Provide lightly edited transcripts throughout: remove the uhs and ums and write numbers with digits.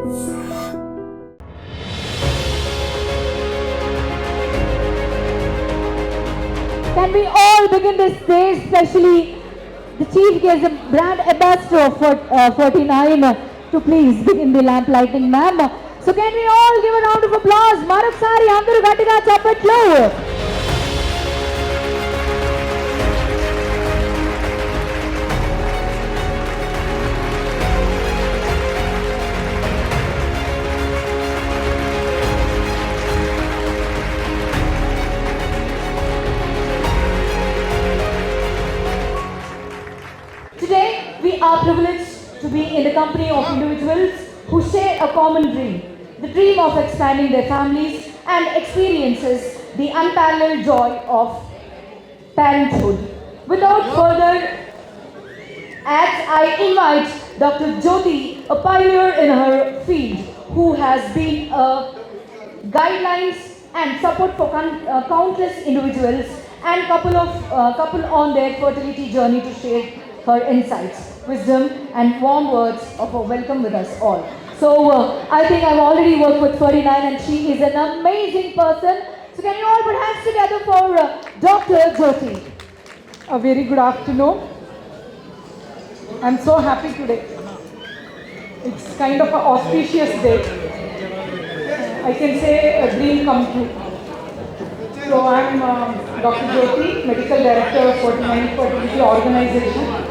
Can we all begin this day, especially the chief guest, the brand ambassador for Ferty9, to please begin the lamp lighting, ma'am. So can we all give a round of applause? Marokasari andaru gattiga chappatlu. Today, we are privileged to be in the company of individuals who share a common dream, the dream of expanding their families and experiences the unparalleled joy of parenthood. Without further ads, I invite Dr.Jyothi, a pioneer in her field, who has been guidelines and support for countless individuals and couple on their fertility journey to share her insights, wisdom and warm words of a welcome with us all. So I think I've already worked with Ferty9 and she is an amazing person. So can you all put hands together for Dr.Jyothi. A very good afternoon. I'm so happy today. It's kind of an auspicious day. I can say a dream come true. So I'm Dr. Jyothi, Medical Director of Ferty9 Fertility Organization.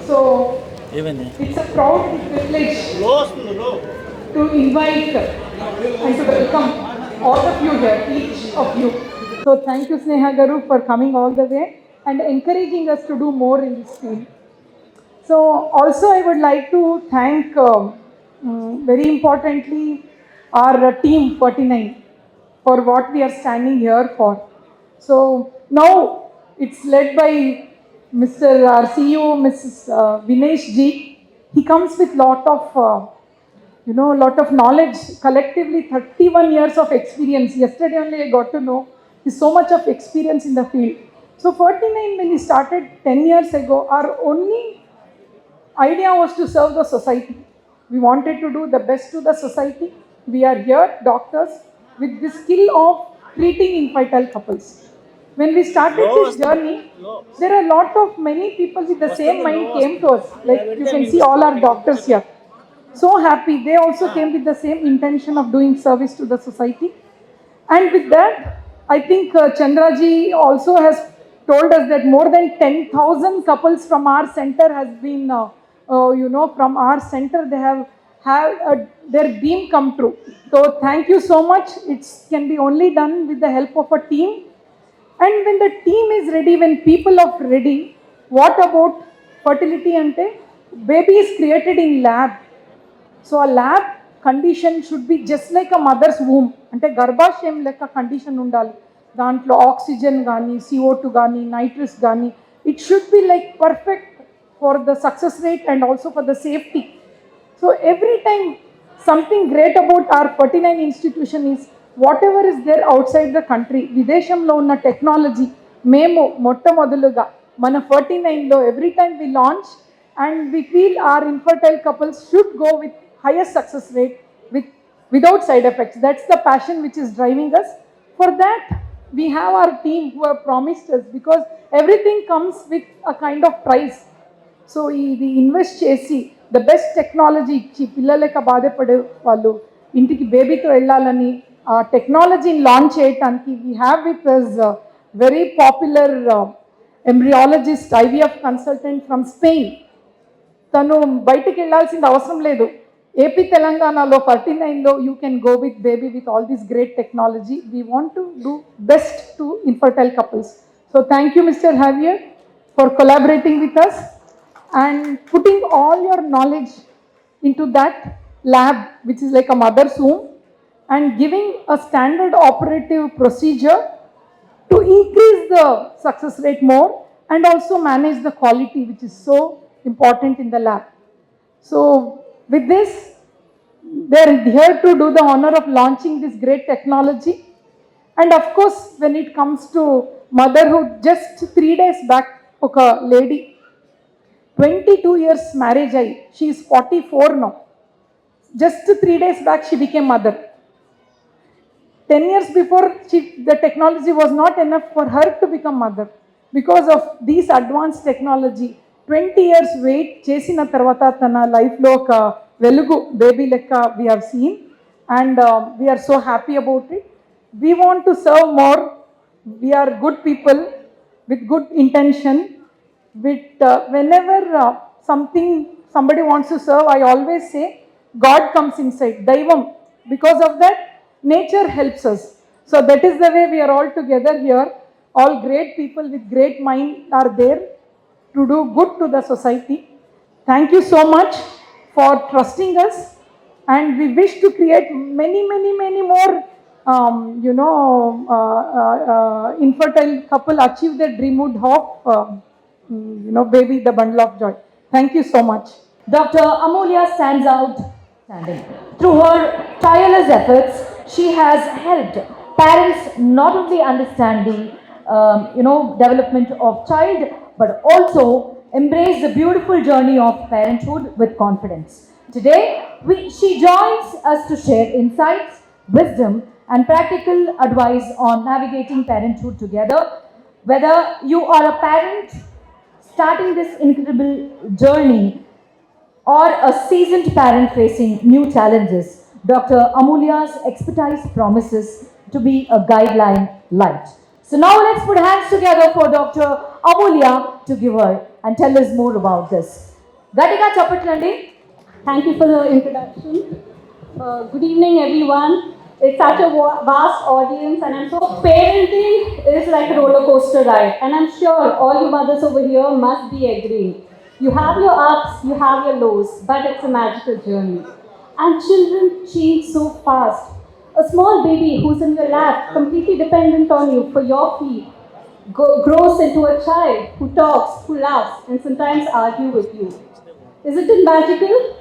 So it's a proud privilege to invite and to welcome all of you here, each of you. So thank you Sneha Garu for coming all the way and encouraging us to do more in this field. So also I would like to thank very importantly our team Ferty9 for what we are standing here for. So now it's led by Mr. Our CEO, Mrs. Vinesh ji. He comes with lot of knowledge. Collectively 31 years of experience. Yesterday only I got to know he's so much of experience in the field. So Ferty9 when we started 10 years ago, our only idea was to serve the society. We wanted to do the best to the society. We are here, doctors, with the skill of treating infertile couples. When we started this journey, there are a lot of many people with the same mind came to us. Like you can see all our doctors here. So happy. They also came with the same intention of doing service to the society. And with that, I think Chandraji also has told us that more than 10,000 couples from our center has been, from our center they have their dream come true. So thank you so much. It can be only done with the help of a team. And when the team is ready, when people are ready, what about fertility ante? Baby is created in lab. So a lab condition should be just like a mother's womb. Ante garbhashayam leka condition undali. Dantlo oxygen gani, CO2 gani, nitrous gani. It should be like perfect for the success rate and also for the safety. So every time something great about our Ferty9 institution is whatever is there outside the country, Videshamlo unna technology, memo mottamodaluga mana Ferty9 lo every time we launch and we feel our infertile couples should go with highest success rate without side effects. That's the passion which is driving us. For that, we have our team who have promised us because everything comes with a kind of price. So ఇది invest చేసి the best technology ఇచ్చి పిల్లలకి బాధపడే వాళ్ళు ఇంటికి బేబీతో వెళ్ళాలని ఆ టెక్నాలజీని లాంచ్ చేయడానికి we have with us very popular embryologist IVF consultant from Spain. తను బయటికి వెళ్ళాల్సిన అవసరం లేదు. ఏపీ తెలంగాణలో Ferty9లో you can go with baby with all this great technology. We want to do best to infertile couples. So thank you mister Javier for collaborating with us and putting all your knowledge into that lab which is like a mother's womb and giving a standard operative procedure to increase the success rate more and also manage the quality which is so important in the lab. So with this, they are here to do the honor of launching this great technology. And of course, when it comes to motherhood, just 3 days back, oka lady 22 years marriage, she is 44 now. Just 3 days back, she became mother. 10 years before, the technology was not enough for her to become mother. Because of these advanced technology, 20 years wait చేసిన తర్వాత తన లైఫ్లో ఒక వెలుగు baby లెక్క we have seen, and we are so happy about it. We want to serve more. We are good people with good intention. With whenever somebody wants to serve, I always say God comes inside, daivam. Because of that, nature helps us. So that is the way we are all together here. All great people with great mind are there to do good to the society. Thank you so much for trusting us, and we wish to create many more infertile couple achieve their dreamhood of baby, the bundle of joy. Thank you so much. Dr. Amulya stands outstanding. Through her tireless efforts, she has helped parents not only understand the development of child, but also embrace the beautiful journey of parenthood with confidence. Today, she joins us to share insights, wisdom, and practical advice on navigating parenthood together. Whether you are a parent starting this incredible journey or a seasoned parent facing new challenges, Dr. Amulya's expertise promises to be a guideline light. So now let's put hands together for Dr. Amulya to give her and tell us more about this. Gatika Chapatlandi. Thank you for the introduction. Good evening, everyone. It's such a vast audience, and I'm so parenting is like a roller coaster ride, and I'm sure all you mothers over here must be agreeing. You have your ups, you have your lows, but it's a magical journey. And children change so fast. A small baby who's in your lap, completely dependent on you for your feed, grows into a child who talks, who laughs, and sometimes argue with you. Isn't it magical?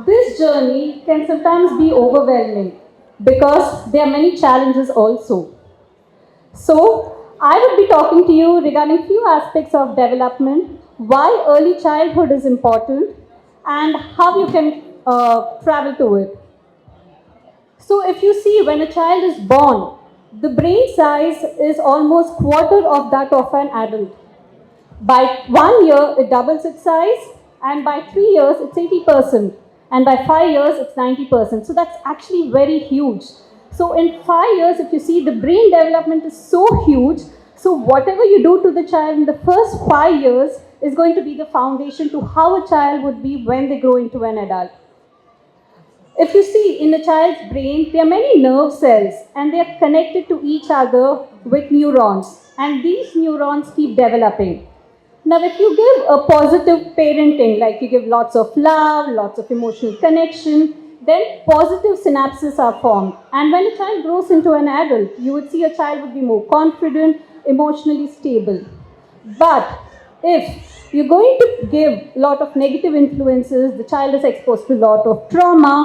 This journey can sometimes be overwhelming because there are many challenges also. So, I would be talking to you regarding few aspects of development, why early childhood is important, and how you can travel to it. So, if you see, when a child is born, the brain size is almost quarter of that of an adult. By 1 year, it doubles its size, and by 3 years, it's 80%, and by 5 years, it's 90%. So that's actually very huge. So in 5 years, if you see, the brain development is so huge. So whatever you do to the child in the first 5 years is going to be the foundation to how a child would be when they grow into an adult. If you see, in a child's brain, there are many nerve cells, and they are connected to each other with neurons, and these neurons keep developing. Now, if you give a positive parenting, like you give lots of love, lots of emotional connection, then positive synapses are formed. And when a child grows into an adult, you would see a child would be more confident, emotionally stable. But if you're going to give a lot of negative influences, the child is exposed to a lot of trauma,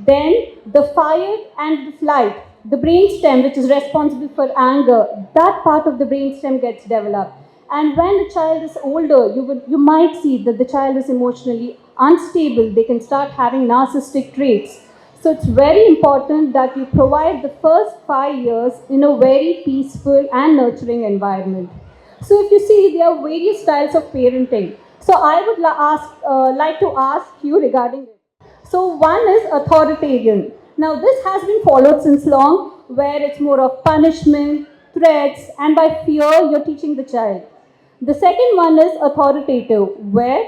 then the fight and the flight, the brainstem, which is responsible for anger, that part of the brainstem gets developed. And when the child is older, you might see that the child is emotionally unstable. They can start having narcissistic traits. So it's very important that you provide the first 5 years in a very peaceful and nurturing environment. So if you see, there are various styles of parenting. So I would like to ask you regarding it. So one is authoritarian. Now this has been followed since long, where it's more of punishment, threats, and by fear you're teaching the child. The second one is authoritative, where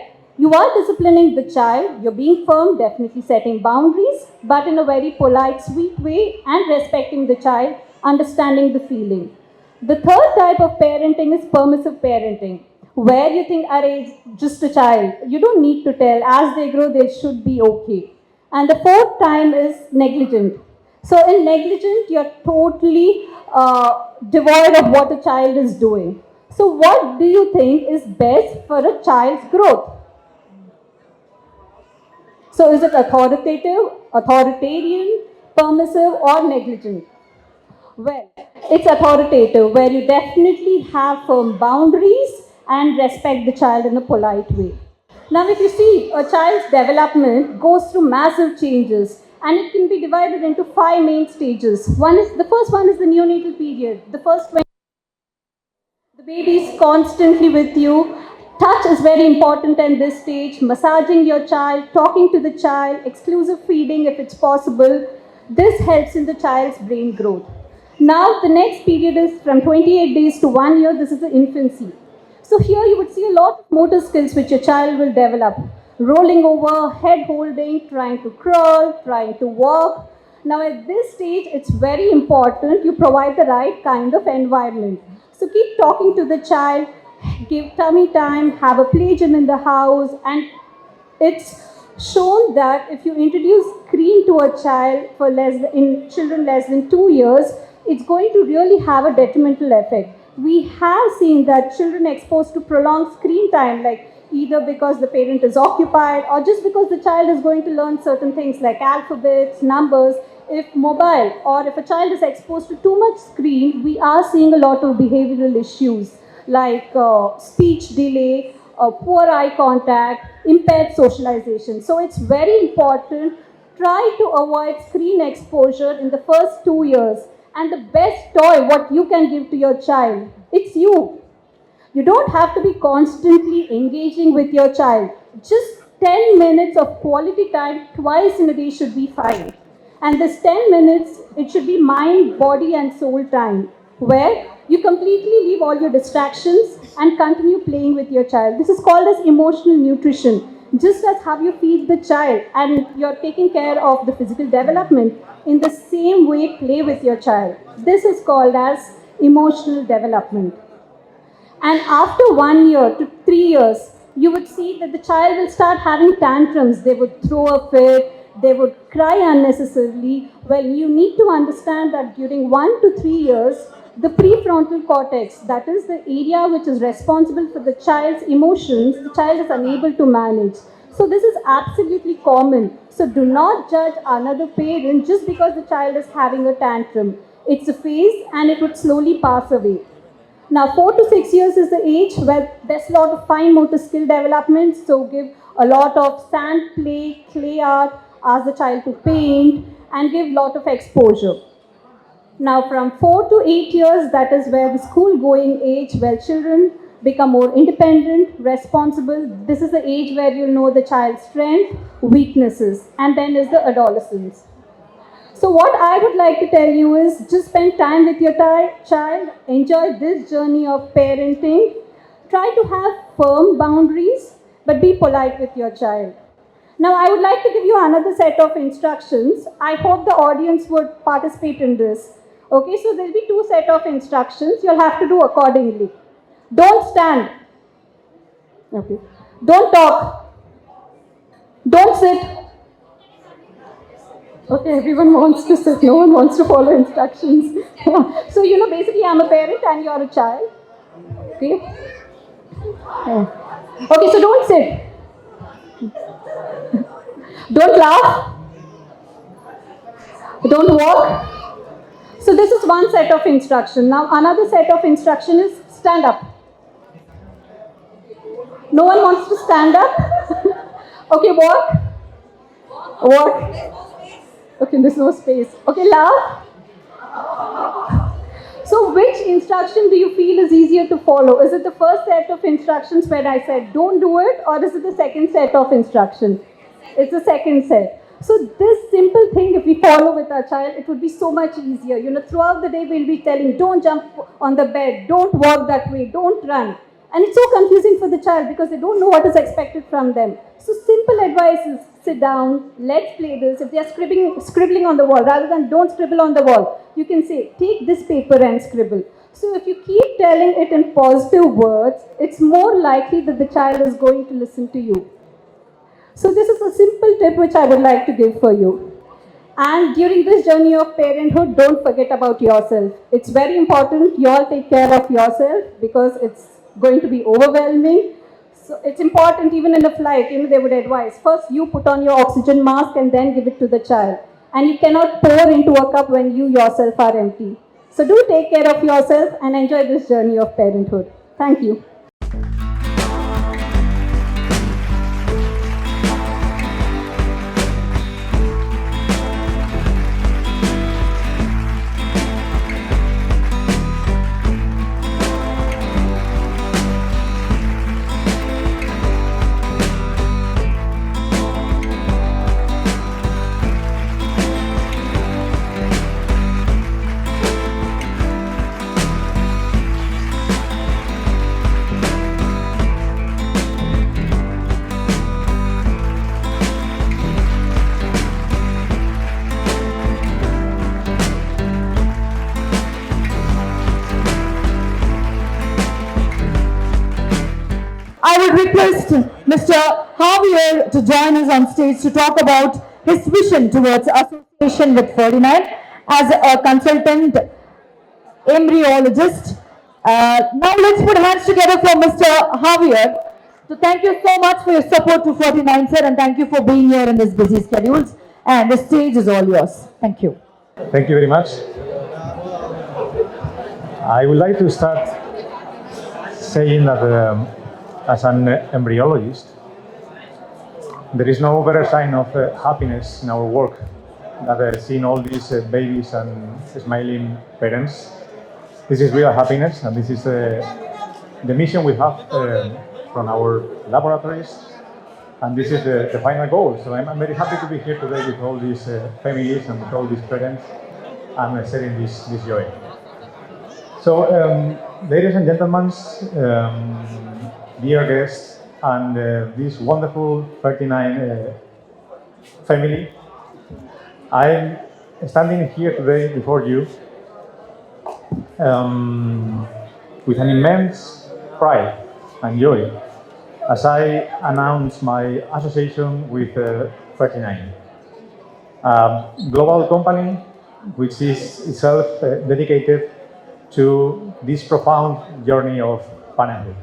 you are disciplining the child, you're being firm, definitely setting boundaries, but in a very polite, sweet way, and respecting the child, understanding the feeling. The third type of parenting is permissive parenting, where you think, it's just a child, you don't need to tell, as they grow, they should be okay. And the fourth time is negligent. So in negligent, you're totally devoid of what a child is doing. So what do you think is best for a child's growth? So is it authoritative, authoritarian, permissive, or negligent? Well, it's authoritative, where you definitely have firm boundaries and respect the child in a polite way. Now, if you see, a child's development goes through massive changes, And it can be divided into 5 main stages. The first one is the neonatal period. The first 20, the baby is constantly with you. Touch is very important at this stage. Massaging your child, talking to the child, exclusive feeding if it's possible. This helps in the child's brain growth. Now, the next period is from 28 days to 1 year. This is the infancy. So, here you would see a lot of motor skills which your child will develop. Rolling over, head holding, trying to crawl, trying to walk. Now, at this stage, it's very important you provide the right kind of environment. So, keep talking to the child, give tummy time, have a play gym in the house, and it's shown that if you introduce screen to a child in children less than 2 years, it's going to really have a detrimental effect. We have seen that children exposed to prolonged screen time, like either because the parent is occupied or just because the child is going to learn certain things like alphabets, numbers. If mobile or if a child is exposed to too much screen, we are seeing a lot of behavioral issues like speech delay, poor eye contact, impaired socialization. So it's very important. Try to avoid screen exposure in the first 2 years. And the best toy what you can give to your child, it's you. You don't have to be constantly engaging with your child. Just 10 minutes of quality time twice in a day should be fine. And this 10 minutes, it should be mind, body, and soul time, where you completely leave all your distractions and continue playing with your child. This is called as emotional nutrition. Just as how you feed the child and you're taking care of the physical development, in the same way, play with your child. This is called as emotional development. And after 1 year to 3 years, you would see that the child will start having tantrums. They would throw a fit, they would cry unnecessarily. Well, you need to understand that during 1 to 3 years, the prefrontal cortex, that is the area which is responsible for the child's emotions, the child is unable to manage. So this is absolutely common. So do not judge another parent just because the child is having a tantrum. It's a phase and it would slowly pass away. Now, 4 to 6 years is the age where there's a lot of fine motor skill development. So give a lot of sand play, clay art, ask the child to paint, and give a lot of exposure. Now, from 4 to 8 years, that is where the school going age, where children become more independent, responsible. This is the age where you'll know the child's strength, weaknesses, and then is the adolescence. So what I would like to tell you is just spend time with your child, enjoy this journey of parenting, try to have firm boundaries, but be polite with your child. Now I would like to give you another set of instructions. I hope the audience would participate in this. Okay, so there will be 2 sets of instructions. You'll have to do accordingly. Don't stand. Okay. Don't talk. Don't sit. Okay, everyone wants to sit. No one wants to follow instructions. So, basically I'm a parent and you're a child. Okay? Okay, so don't sit. Don't laugh. Don't walk. So this is one set of instruction. Now another set of instruction is stand up. No one wants to stand up? Okay, walk. Walk. Okay, there's no space. Okay, laugh. So which instruction do you feel is easier to follow? Is it the first set of instructions where I said don't do it, or is it the second set of instructions? It's the second set. So this simple thing, if we follow with our child, it would be so much easier. Throughout the day we'll be telling, don't jump on the bed, don't walk that way, don't run. And it's so confusing for the child because they don't know what is expected from them. So simple advice is sit down, let's play this. If they are scribbling on the wall, rather than don't scribble on the wall, you can say, take this paper and scribble. So if you keep telling it in positive words, it's more likely that the child is going to listen to you. So this is a simple tip which I would like to give for you. And during this journey of parenthood, don't forget about yourself. It's very important you all take care of yourself because it's going to be overwhelming. So it's important even in a flight, they would advise, first you put on your oxygen mask and then give it to the child. And you cannot pour into a cup when you yourself are empty. So do take care of yourself and enjoy this journey of parenthood. Thank you. request Mr. Javier to join us on stage to talk about his vision towards association with Ferty9 as a consultant embryologist. Now let's put hands together for Mr. Javier. So thank you so much for your support to Ferty9, sir, and thank you for being here in this busy schedules. And the stage is all yours. Thank you. Thank you very much. I would like to start saying that as an embryologist, there is no better sign of happiness in our work than seeing all these babies and smiling parents. This is real happiness, and this is the mission we have from our laboratories, and this is the final goal. So I'm very happy to be here today with all these families and with all these parents and sharing this joy. So, ladies and gentlemen, dear guests, and this wonderful Ferty9 family, I'm standing here today before you with an immense pride and joy as I announce my association with Ferty9, a global company which is itself dedicated to this profound journey of parenthood.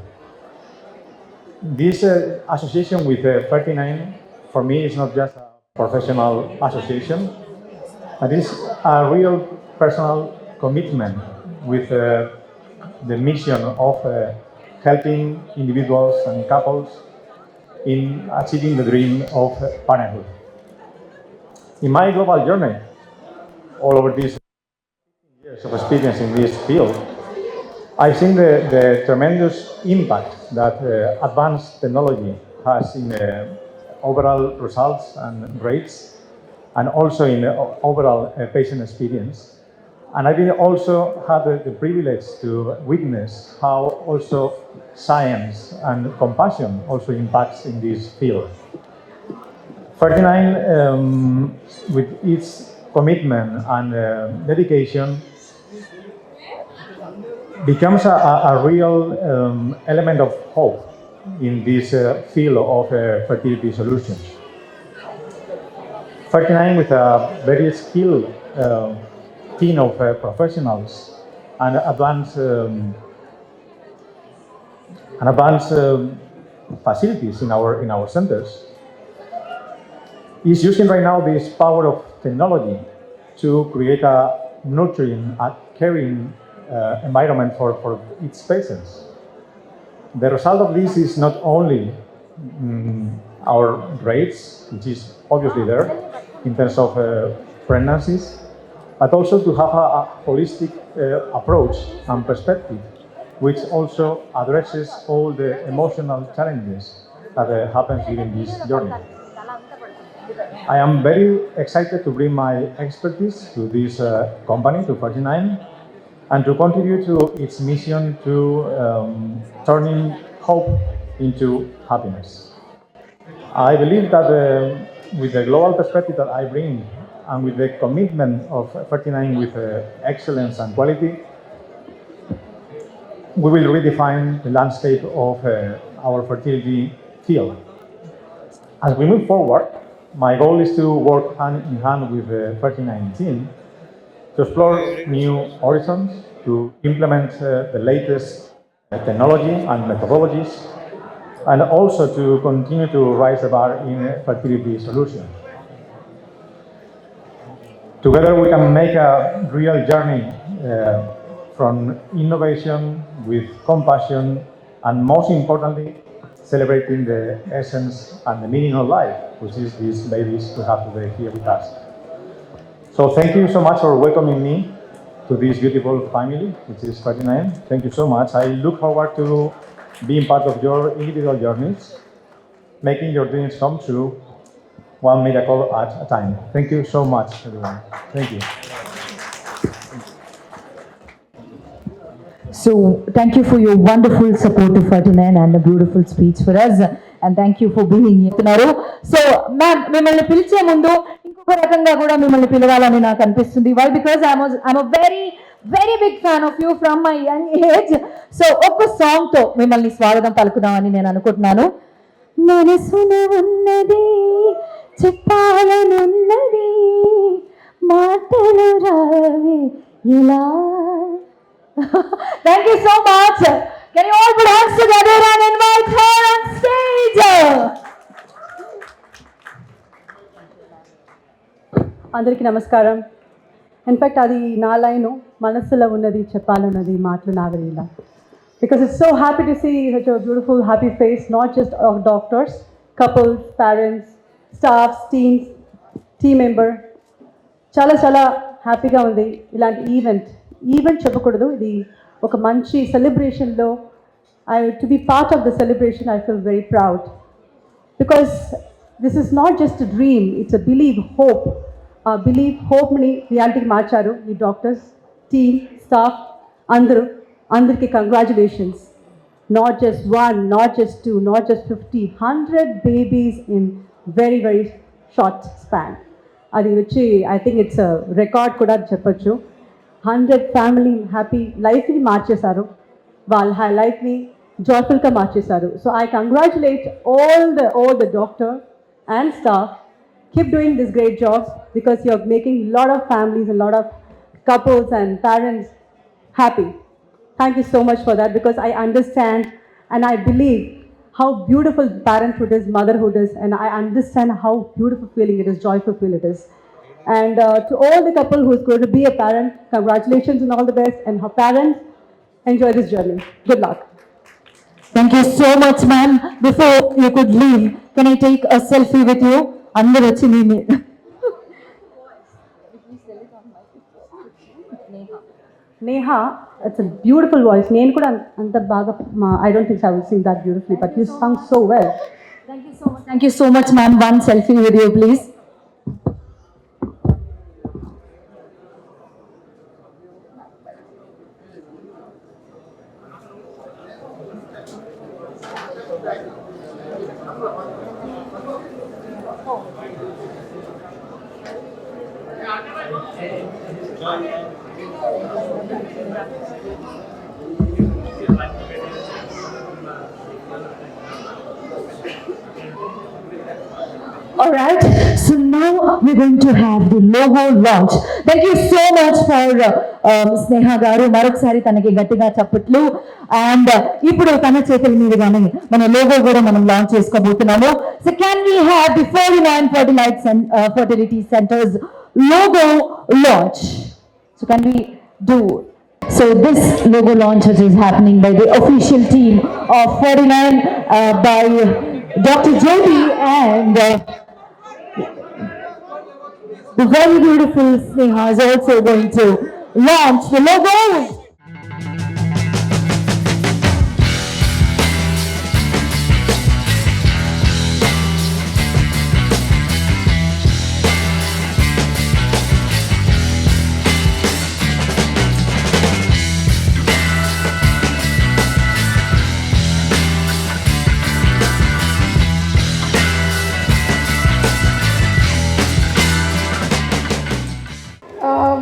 This association with Ferty9 for me is not just a professional association, it is a real personal commitment with the mission of helping individuals and couples in achieving the dream of parenthood. In my global journey, all over these years of experience in this field, I've seen the tremendous impact that advanced technology has in overall results and rates, and also in overall patient experience. And I've also had the privilege to witness how also science and compassion also impacts in this field. Ferty9, with its commitment and dedication, becomes a real element of hope in this field of fertility solutions. Ferty9, with a very skilled team of professionals and advanced facilities in our centers, is using right now this power of technology to create a nurturing, a caring environment for its patients. The result of this is not only our rates, which is obviously there in terms of pregnancies, but also to have a holistic approach and perspective, which also addresses all the emotional challenges that happens during this journey. I am very excited to bring my expertise to this company, to Ferty9, and to contribute to its mission to turning hope into happiness. I believe that with the global perspective that I bring and with the commitment of Ferty9 with excellence and quality, we will redefine the landscape of our fertility field. As we move forward, my goal is to work hand in hand with the Ferty9 team to explore new horizons, to implement the latest technology and methodologies, and also to continue to raise the bar in fertility solutions. Together we can make a real journey from innovation with compassion, and most importantly, celebrating the essence and the meaning of life, which is these babies we have today here with us. So thank you so much for welcoming me to this beautiful family, which is Ferty9. Thank you so much. I look forward to being part of your individual journeys, making your dreams come true, one miracle at a time. Thank you so much, everyone. Thank you. So thank you for your wonderful support to Ferty9 and a beautiful speech for us. And thank you for being here. So, ma'am, మిమ్మల్ని పిలిచే ముందు ఇంకొక రకంగా కూడా మిమ్మల్ని పిలవాలని నాకు అనిపిస్తుంది. Why because I'm a very very big fan of you from my young age. So ఒక్క సాంగ్ తో మిమ్మల్ని స్వాగతం పలుకుదామని నేను అనుకుంటున్నాను. మనసున ఉన్నది చెప్పాలనున్నది మాటలు రావి ఇలా. Thank you so much. Can you all put hands together and invite her on stage? అందరికీ నమస్కారం. ఇన్ఫ్యాక్ట్ అది నా లైను, మనస్సులో ఉన్నది చెప్పాలన్నది మాటలు నాగరిలా. Because it's so happy to see such a beautiful, happy face, not just of doctors, couples, parents, staffs, teams, team member. చాలా చాలా హ్యాపీగా ఉంది ఇలాంటి ఈవెంట్ చెప్పకూడదు, ఇది ఒక మంచి సెలబ్రేషన్లో to be part of the celebration I feel very proud. Because this is not just dream, it's a హోప్ని రియాలిటీకి మార్చారు ఈ డాక్టర్స్, టీమ్, స్టాఫ్ అందరికీ congratulations. Not just 1, not just 2, not just 50, 100 babies in very very short span. అది వచ్చి I think it's record కూడా చెప్పచ్చు. 100 family happy లైఫ్ని మార్చేశారు, వాళ్ళ లైఫ్ని జాయ్ఫుల్గా మార్చేశారు. So I congratulate all the doctor and staff. Keep doing this great job because you are making a lot of families, a lot of couples and parents happy. Thank you so much for that, because I understand and I believe how beautiful parenthood is, motherhood is, and I understand how beautiful feeling it is, joyful feel it is. And to all the couple who is going to be a parent, congratulations and all the best. And her parents, enjoy this journey. Good luck. Thank you so much, ma'am. Before you could leave, can I take a selfie with you? అందరూ వచ్చి Neha, it's a beautiful voice. నేను కూడా అంత బాగా I don't think I will sing that beautifully, but you sung so well. Thank you so much. Thank you so much, ma'am. One selfie with you, please. All right, so now we're going to have the logo launch. Thank you so much for Sneha garu. మరొకసారి తనకి గట్టిగా చప్పట్లు. And ఇప్పుడు తన చేతుల మీదుగానే మన logo కూడా మనం లాంచ్ చేసుకోబోతున్నాము. So can we have the 49 fertility centers logo launch? So can we do? So this logo launch is happening by the official team of Ferty9, by Dr.Jyothi and the very beautiful Sneha is also going to launch the logo.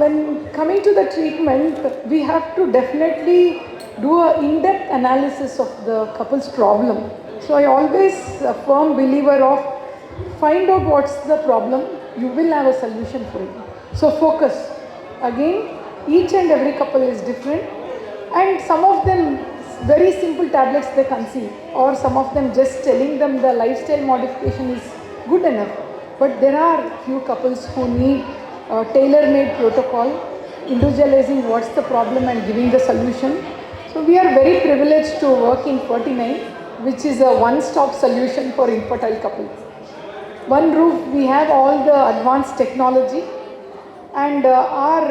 When coming to the treatment, we have to definitely do an in-depth analysis of the couple's problem. So I always a firm believer of find out what's the problem, you will have a solution for it. So focus. Again, each and every couple is different, and some of them very simple tablets they conceive, or some of them just telling them the lifestyle modification is good enough. But there are few couples who need tailor-made protocol, individualizing what's the problem and giving the solution. So we are very privileged to work in Ferty9, which is a one-stop solution for infertile couples. One roof, we have all the advanced technology, and our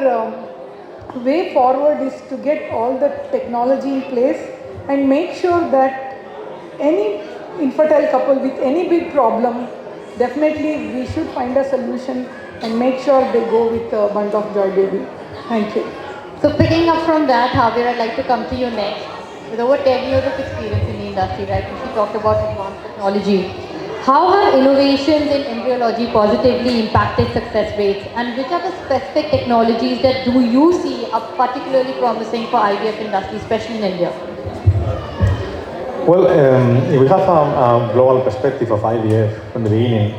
way forward is to get all the technology in place and make sure that any infertile couple with any big problem, definitely we should find a solution and make sure they go with a bundle of joy baby. Thank you. So picking up from that, Javier, I'd like to come to you next. With over 10 years of experience in the industry, right? We talked about advanced technology. How have innovations in embryology positively impacted success rates, and which are the specific technologies that do you see are particularly promising for IVF industry, especially in India? Well, if we have a global perspective of IVF from the beginning,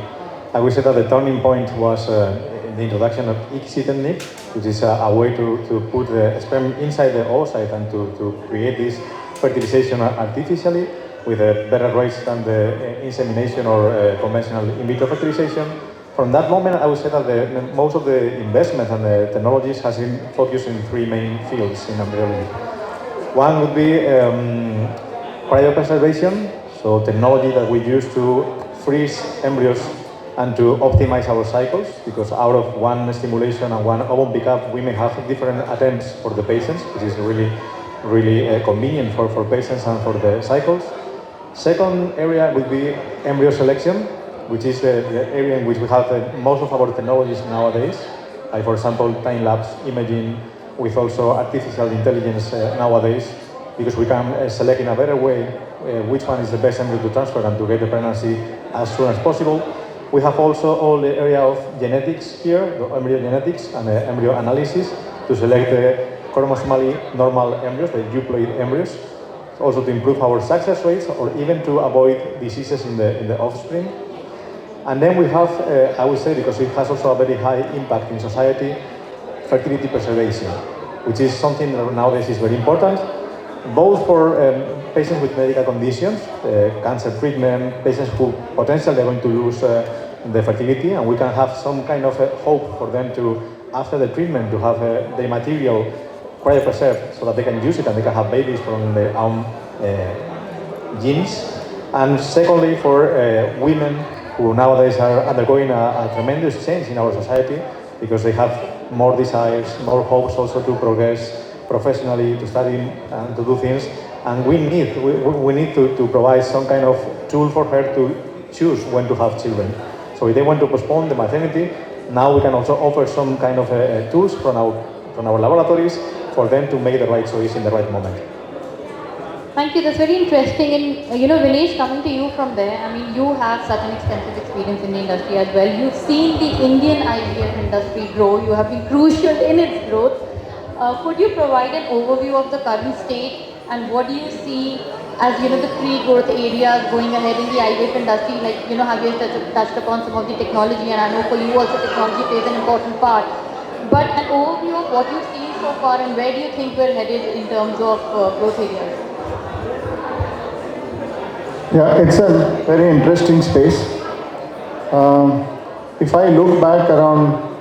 I would say that the turning point was the introduction of ICSI technique, which is a way to put the sperm inside the oocyte and to create this fertilization artificially with better rates than the insemination or conventional in vitro fertilization. From that moment, I would say that most of the investment and the technologies has been focused in three main fields in embryology. One would be cryopreservation, so technology that we use to freeze embryos and to optimize our cycles, because out of one stimulation and one ovum pickup, we may have different attempts for the patients, which is really convenient for patients and for the cycles. Second area would be embryo selection, which is the area in which we have most of our technologies nowadays. Like, for example, time-lapse imaging with also artificial intelligence nowadays, because we can select in a better way which one is the best embryo to transfer and to get the pregnancy as soon as possible. We have also all the area of genetics here, the embryo genetics and embryo analysis to select the chromosomally normal embryos, the euploid embryos, also to improve our success rates or even to avoid diseases in the offspring. And then we have, I would say, because it has also a very high impact in society, fertility preservation, which is something that nowadays is very important, both for patients with medical conditions, cancer treatment, patients who potentially are going to lose the fertility, and we can have some kind of hope for them to, after the treatment, to have the material cryopreserved so that they can use it and they can have babies from their own genes. And secondly, for women who nowadays are undergoing a tremendous change in our society because they have more desires, more hopes also to progress professionally, to study and to do things. And we need to provide some kind of tool for her to choose when to have children. So if they want to postpone the maternity, now we can also offer some kind of tools from our laboratories for them to make the right choice in the right moment. Thank you. That's very interesting. And Vinesh, coming to you from there, I mean, you have such an extensive experience in the industry as well. You've seen the Indian IVF industry grow. You have been crucial in its growth. Could you provide an overview of the current state and what do you see as the key growth areas going ahead in the IVF industry? Like have you touched upon some of the technology, and I know for you also technology plays an important part. But an overview of what you've seen so far and where do you think we're headed in terms of growth areas? Yeah, it's a very interesting space. If I look back around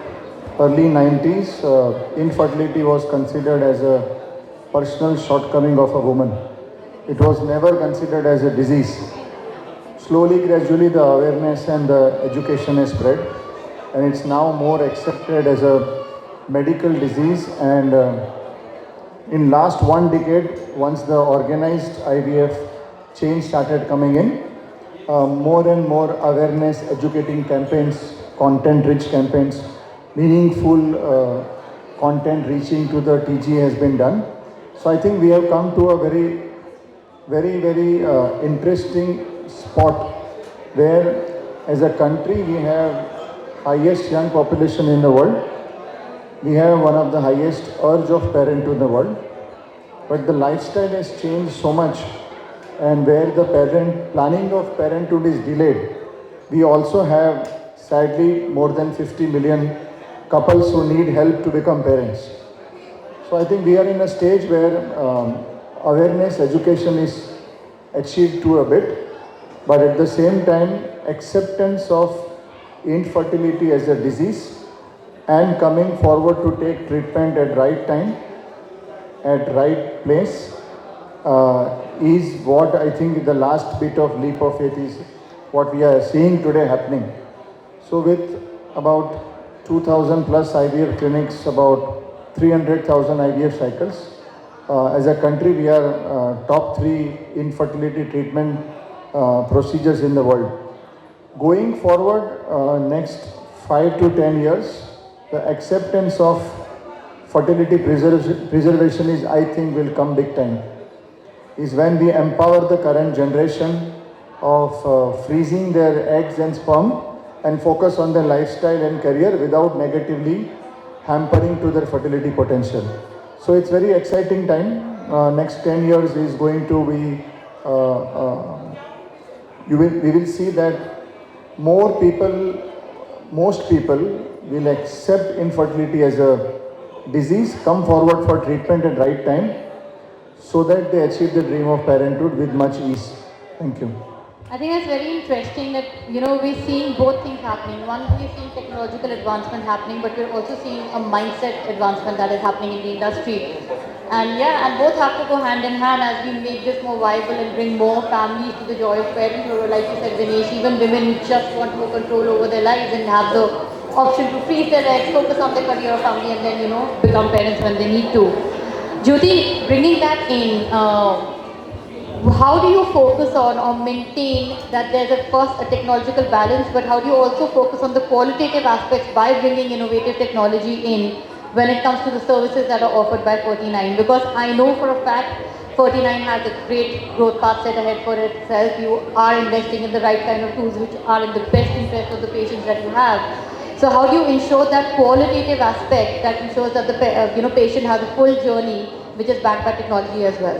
early 90s, infertility was considered as a personal shortcoming of a woman. It was never considered as a disease. Slowly, gradually, the awareness and the education has spread, and it's now more accepted as a medical disease. And in last one decade, once the organized IVF change started coming in, more and more awareness, educating campaigns, content-rich campaigns, meaningful content reaching to the TG has been done. So I think we have come to a very interesting spot where, as a country, we have highest young population in the world. We have one of the highest urge of parenthood in the world. But the lifestyle has changed so much, and where the planning of parenthood is delayed, we also have, sadly, more than 50 million couples who need help to become parents. So I think we are in a stage where awareness, education is achieved to a bit, but at the same time, acceptance of infertility as a disease and coming forward to take treatment at right time, at right place, is what I think the last bit of leap of faith is what we are seeing today happening. So with about 2,000 plus IVF clinics, about 300,000 IVF cycles, as a country we are top 3 infertility treatment procedures in the world. Going forward, next 5 to 10 years, the acceptance of fertility preservation is, I think, will come big time. Is when we empower the current generation of freezing their eggs and sperm and focus on their lifestyle and career without negatively hampering to their fertility potential. So it's very exciting time. Next 10 years is going to be, we will see that more people, most people will accept infertility as a disease, come forward for treatment at right time so that they achieve the dream of parenthood with much ease. Thank you. I think it's very interesting that, we're seeing both things happening. One, we're seeing technological advancement happening, but we're also seeing a mindset advancement that is happening in the industry. And both have to go hand in hand as we make this more viable and bring more families to the joy of parenthood. Or like you said, Dinesh, even women who just want more control over their lives and have the option to freeze their eggs, focus on their career or family, and then, become parents when they need to. Jyoti, bringing that in, how do you focus on or maintain that there's first a technological balance, but how do you also focus on the qualitative aspects by bringing innovative technology in when it comes to the services that are offered by Ferty9? Because I know for a fact Ferty9 has a great growth path set ahead for itself. You are investing in the right kind of tools which are in the best interest of the patients that you have. So how do you ensure that qualitative aspect that ensures that the patient has a full journey which is backed by technology as well?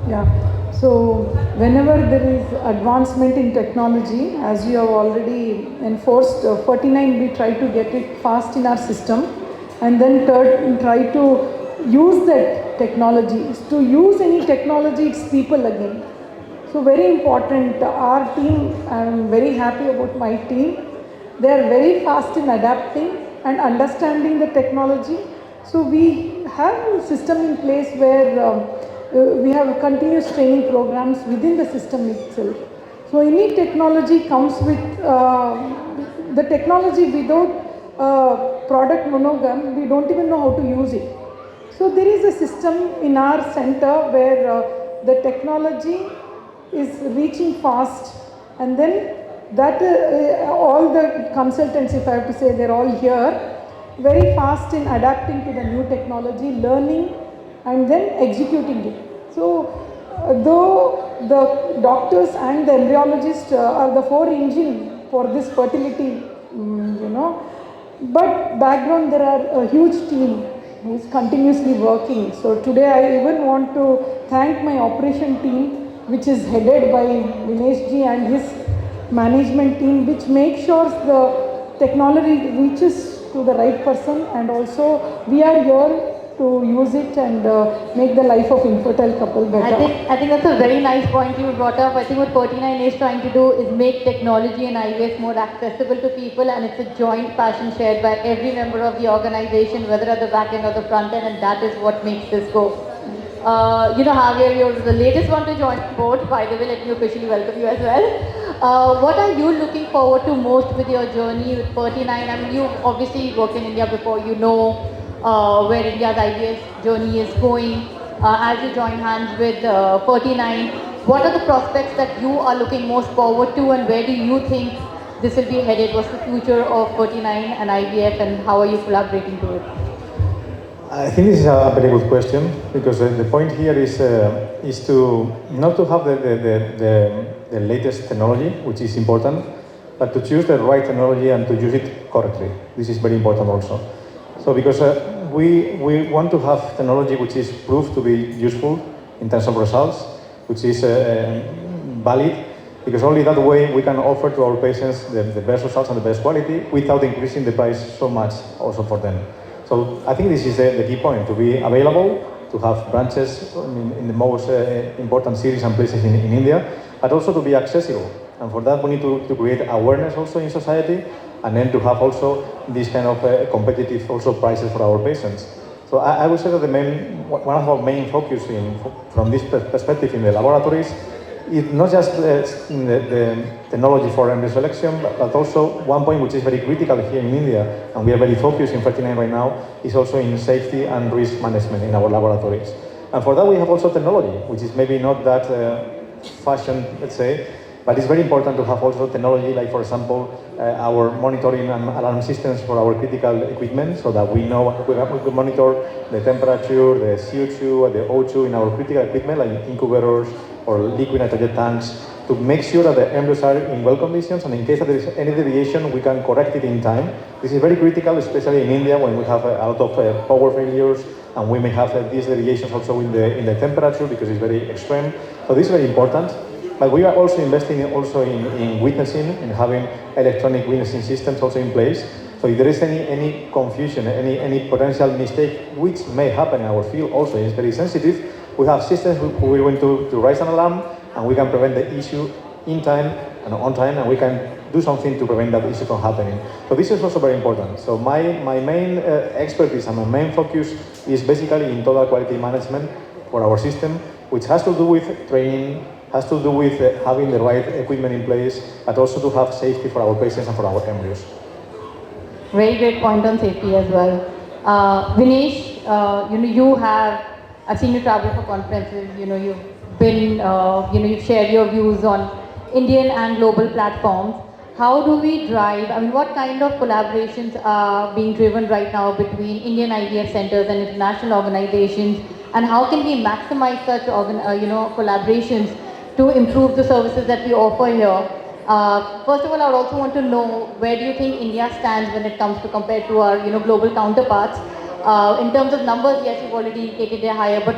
Yeah. So whenever there is advancement in technology, as you have already enforced, 49, we try to get it fast in our system, and then third, try to use that technology. To use any technology, it's people again. So very important, our team, I'm very happy about my team. They are very fast in adapting and understanding the technology. So we have a system in place where we have continuous training programs within the system itself. So any technology comes with the technology without product monogam, we don't even know how to use it. So there is a system in our center where the technology is reaching fast, and then that all the consultants, if I have to say, they're all here, very fast in adapting to the new technology, learning and then executing it. So though the doctors and the embryologists are the four engine for this fertility, but background there are a huge team who is continuously working. So today I even want to thank my operation team, which is headed by Dinesh ji and his management team, which makes sure the technology reaches to the right person, and also we are here to use it and make the life of infertile couple better. I think that's a very nice point you brought up. I think what Ferty9 is trying to do is make technology and IVF more accessible to people, and it's a joint passion shared by every member of the organization, whether at the back end or the front end, and that is what makes this go. Javier, you're the latest one to join the board. By the way, let me officially welcome you as well. What are you looking forward to most with your journey with Ferty9? I mean, you obviously worked in India before, where India's IVF journey is going. As you join hands with Ferty9, what are the prospects that you are looking most forward to, and where do you think this will be headed? What's the future of Ferty9 and IVF, and how are you collaborating to it? I think this is a very good question, because the point here is to not to have the latest technology, which is important, but to choose the right technology and to use it correctly. This is very important also. So because we want to have technology which is proved to be useful in terms of results, which is valid, because only that way we can offer to our patients the best results and the best quality without increasing the price so much also for them. So I think this is the key point, to be available, to have branches in the most important cities and places in India, but also to be accessible. And for that we need to create awareness also in society, and then to have also this kind of competitive also prices for our patients. So I would say that one of our main focus from this perspective in the laboratories is not just the technology for embryo selection, but also one point which is very critical here in India, and we are very focused in Ferty9 right now, is also in safety and risk management in our laboratories. And for that we have also technology, which is maybe not that fashion, let's say, but it's very important to have also technology, like for example, our monitoring and alarm systems for our critical equipment, so that we know we can monitor the temperature, the CO2, the O2 in our critical equipment, like incubators or liquid nitrogen tanks, to make sure that the embryos are in well conditions, and in case that there is any deviation, we can correct it in time. This is very critical, especially in India, when we have a lot of power failures, and we may have these deviations also in the temperature because it's very extreme. So this is very important. But we are also investing in witnessing, in having electronic witnessing systems also in place. So if there is any confusion, any potential mistake, which may happen in our field also, is very sensitive, we have systems who are going to raise an alarm, and we can prevent the issue in time and on time, and we can do something to prevent that issue from happening. So this is also very important. So my main expertise and my main focus is basically in total quality management for our system, which has to do with training, has to do with having the right equipment in place, but also to have safety for our patients and for our embryos. Very great point on safety as well. Vinesh, I've seen you travel for conferences, you've been, you've shared your views on Indian and global platforms. How do we drive, what kind of collaborations are being driven right now between Indian IVF centers and international organizations, and how can we maximize such, collaborations to improve the services that we offer here? First of all, I would also want to know, where do you think India stands when it comes to compare to our global counterparts? In terms of numbers, yes, you've already indicated they're higher, but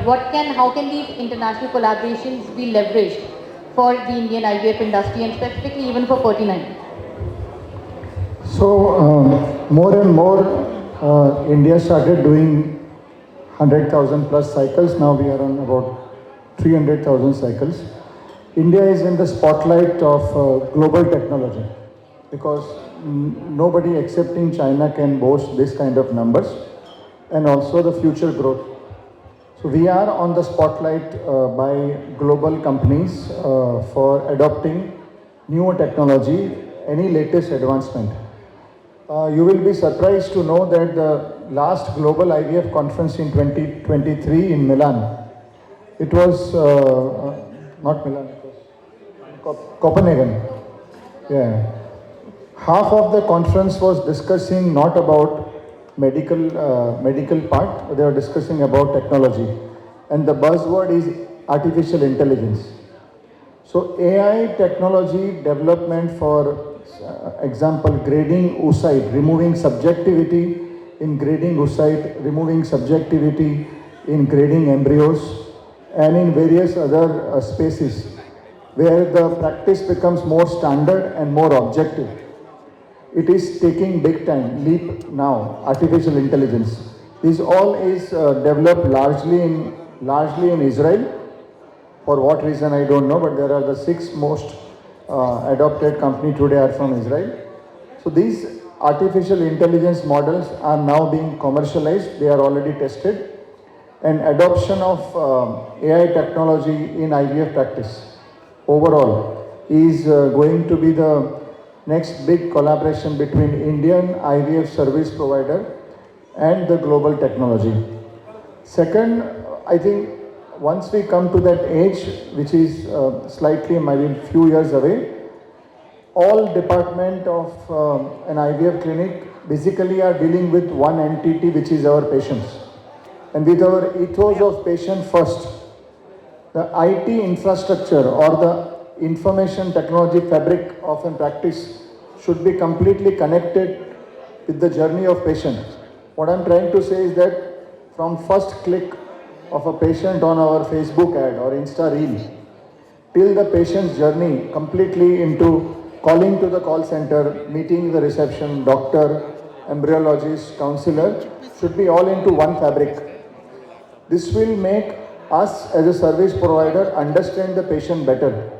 how can these international collaborations be leveraged for the Indian IVF industry, and specifically even for Ferty9? So more and more India started doing 100,000 plus cycles. Now we are on about 300,000 cycles. India is in the spotlight of global technology because nobody excepting China can boast this kind of numbers, and also the future growth. So we are on the spotlight by global companies for adopting newer technology, any latest advancement. You will be surprised to know that the last global IVF conference in 2023 in Milan, it was not Milan, it was Copenhagen. Yeah. Half of the conference was discussing not about medical part, but they were discussing about technology. And the buzzword is artificial intelligence. So AI technology development, for example, grading oocyte, removing subjectivity in grading oocyte, removing subjectivity in grading embryos, and in various other spaces where the practice becomes more standard and more objective. It is taking big time, leap now, artificial intelligence. This all is developed largely in Israel. For what reason I don't know, but there are the 6 most adopted company today are from Israel. So these artificial intelligence models are now being commercialized. They are already tested. And adoption of AI technology in IVF practice overall is going to be the next big collaboration between Indian IVF service provider and the global technology. Second, I think once we come to that age, which is slightly maybe few years away, all department of an IVF clinic basically are dealing with one entity, which is our patients. And with our ethos of patient first, the IT infrastructure or the information technology fabric of a practice should be completely connected with the journey of patient. What I'm trying to say is that from first click of a patient on our Facebook ad or Insta reel till the patient's journey completely into calling to the call center, meeting the reception, doctor, embryologist, counselor, should be all into one fabric. This will make us as a service provider understand the patient better.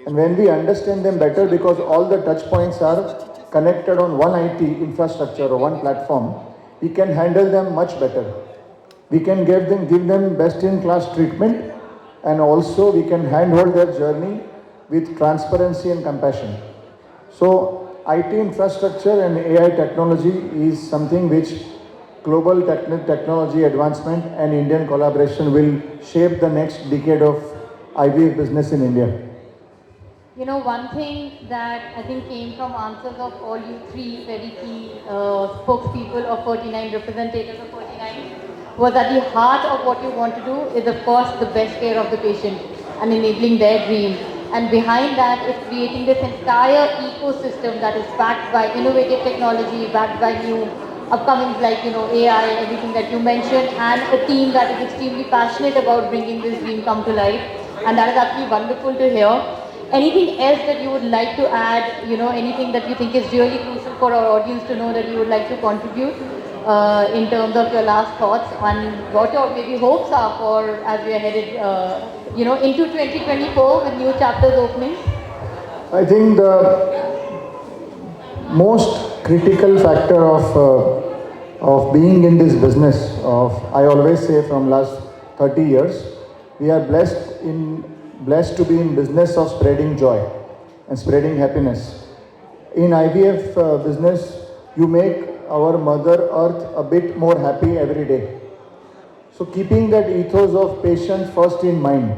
And when we understand them better, because all the touch points are connected on one IT infrastructure or one platform, we can handle them much better. We can give them best-in-class treatment, and also we can handhold their journey with transparency and compassion. So IT infrastructure and AI technology is something which global technology advancement and Indian collaboration will shape the next decade of IVF business in India. One thing that I think came from answers of all you 3 very key spokespeople of Ferty9, representatives of Ferty9, was at the heart of what you want to do is, of course, the best care of the patient and enabling their dream. and behind that is creating this entire ecosystem that is backed by innovative technology, backed by new upcomings like AI, everything that you mentioned, and a team that is extremely passionate about bringing this dream come to life, and that is actually wonderful to hear. Anything else that you would like to add? Anything that you think is really crucial for our audience to know that you would like to contribute in terms of your last thoughts and what your maybe hopes are for as we are headed, into 2024 with new chapters opening? I think the most critical factor of being in this business I always say from last 30 years, we are blessed to be in business of spreading joy and spreading happiness. In IVF business, you make our Mother Earth a bit more happy every day. So keeping that ethos of patient first in mind,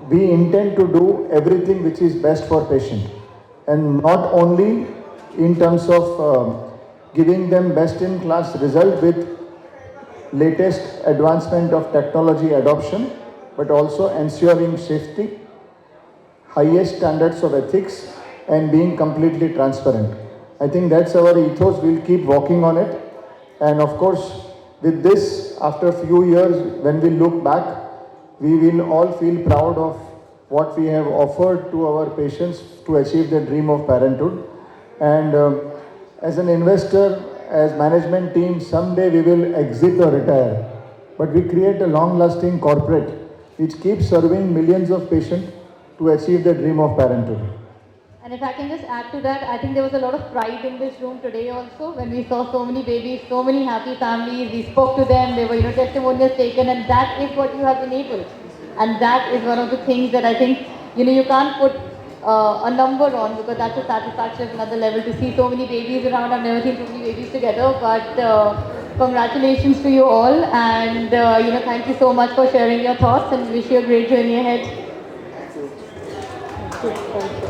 we intend to do everything which is best for patient, and not only in terms of giving them best in class result with latest advancement of technology adoption, but also ensuring safety, highest standards of ethics, and being completely transparent. I think that's our ethos. We'll keep working on it. And of course, with this, after a few years, when we look back, we will all feel proud of what we have offered to our patients to achieve their dream of parenthood. And as an investor, as management team, someday we will exit or retire. But we create a long-lasting corporate which keeps serving millions of patients to achieve their dream of parenthood. And if I can just add to that, I think there was a lot of pride in this room today also when we saw so many babies, so many happy families. We spoke to them, they were testimonials taken, and that is what you have enabled. And that is one of the things that I think you can't put a number on, because that's a satisfaction of another level to see so many babies around. I've never seen so many babies together, but congratulations to you all, and thank you so much for sharing your thoughts, and wish you a great journey ahead. Thank you.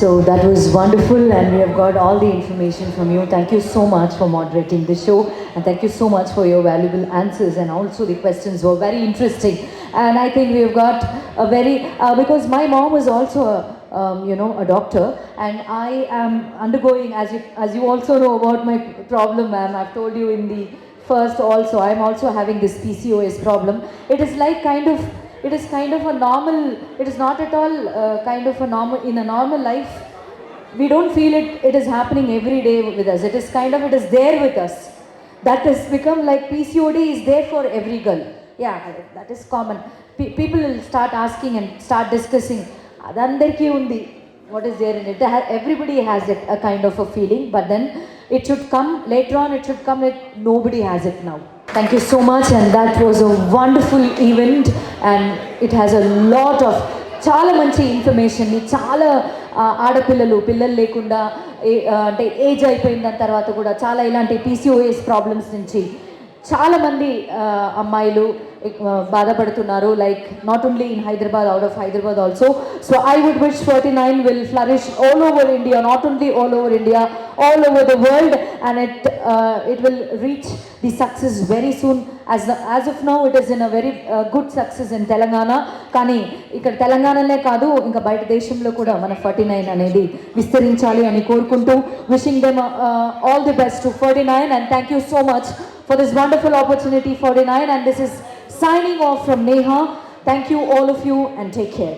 So that was wonderful, and we have got all the information from you. Thank you so much for moderating the show, and thank you so much for your valuable answers, and also the questions were very interesting. And I think we have got a very, because my mom was also a doctor, and I am undergoing, as you also know about my problem, ma'am. I've told you in the first also, I'm also having this PCOS problem. It is kind of a normal, it is not at all kind of a normal, in a normal life, we don't feel it is happening every day with us. It is there with us. That has become like PCOD is there for every girl. Yeah, that is common. People will start asking and start discussing, adandarki undi, what is there in it? Everybody has it, a kind of a feeling, but then it should come, later on it should come, nobody has it now. Thank you so much, and that was a wonderful event, and it has a lot of చాలా మంచి information, చాలా ఆడపిల్లలు పిల్లలు లేకుండా అంటే age అయిపోయిన దాని తర్వాత కూడా చాలా ఇలాంటి పీసీఓఎస్ ప్రాబ్లమ్స్ నుంచి చాలామంది అమ్మాయిలు బాధపడుతున్నారు, like not only in Hyderabad, out of Hyderabad also. So I would wish Ferty9 will flourish all over India, not only all over India, all over the world, and it will reach the success very soon. As of now, it is in a very good success in Telangana. కానీ ఇక్కడ తెలంగాణనే కాదు, ఇంకా బయట దేశంలో కూడా మన Ferty9 అనేది విస్తరించాలి అని కోరుకుంటూ, wishing them all the best to Ferty9, and thank you so much for this wonderful opportunity, Ferty9, and this is signing off from Neha. Thank you all of you, and take care.